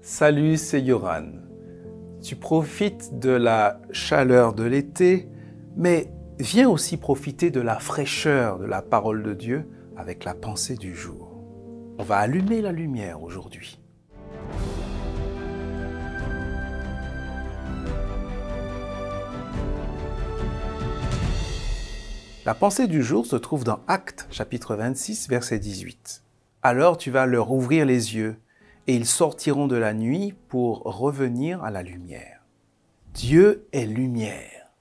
Salut, c'est Yoran. Tu profites de la chaleur de l'été, mais viens aussi profiter de la fraîcheur de la parole de Dieu avec la pensée du jour. On va allumer la lumière aujourd'hui. La pensée du jour se trouve dans Actes, chapitre 26, verset 18. Alors tu vas leur ouvrir les yeux, et ils sortiront de la nuit pour revenir à la lumière. Dieu est lumière.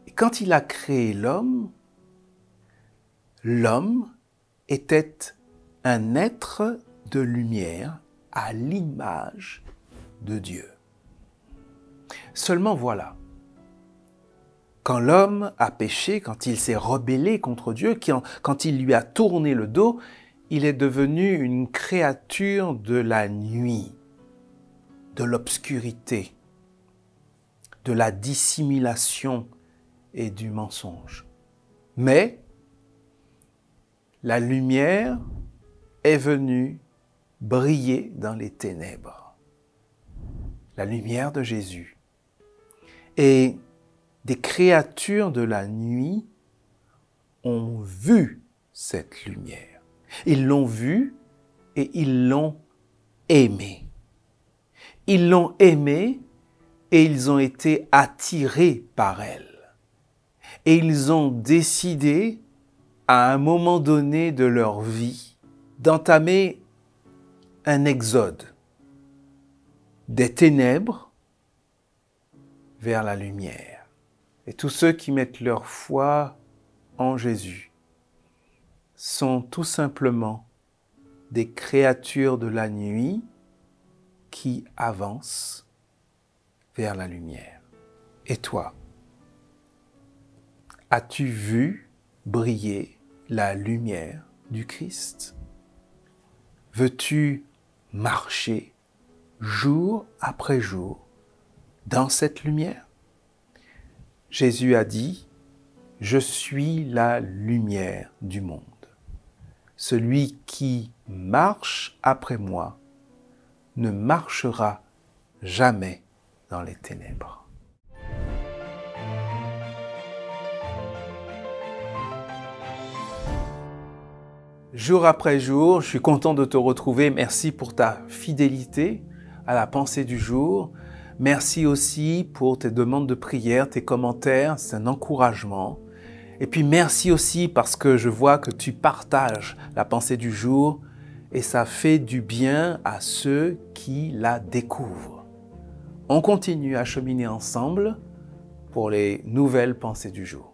Et quand il a créé l'homme était un être de lumière à l'image de Dieu. Seulement voilà, quand l'homme a péché, quand il s'est rebellé contre Dieu, quand il lui a tourné le dos, il est devenu une créature de la nuit, de l'obscurité, de la dissimulation et du mensonge. Mais la lumière est venue briller dans les ténèbres. La lumière de Jésus. Et des créatures de la nuit ont vu cette lumière. Ils l'ont vue et ils l'ont aimée. Ils l'ont aimée et ils ont été attirés par elle. Et ils ont décidé, à un moment donné de leur vie, d'entamer un exode des ténèbres vers la lumière. Et tous ceux qui mettent leur foi en Jésus sont tout simplement des créatures de la nuit qui avancent vers la lumière. Et toi, as-tu vu briller la lumière du Christ? Veux-tu marcher jour après jour dans cette lumière? Jésus a dit, « Je suis la lumière du monde. Celui qui marche après moi ne marchera jamais dans les ténèbres. » Jour après jour, je suis content de te retrouver. Merci pour ta fidélité à la pensée du jour. Merci aussi pour tes demandes de prière, tes commentaires, c'est un encouragement. Et puis merci aussi parce que je vois que tu partages la pensée du jour et ça fait du bien à ceux qui la découvrent. On continue à cheminer ensemble pour les nouvelles pensées du jour.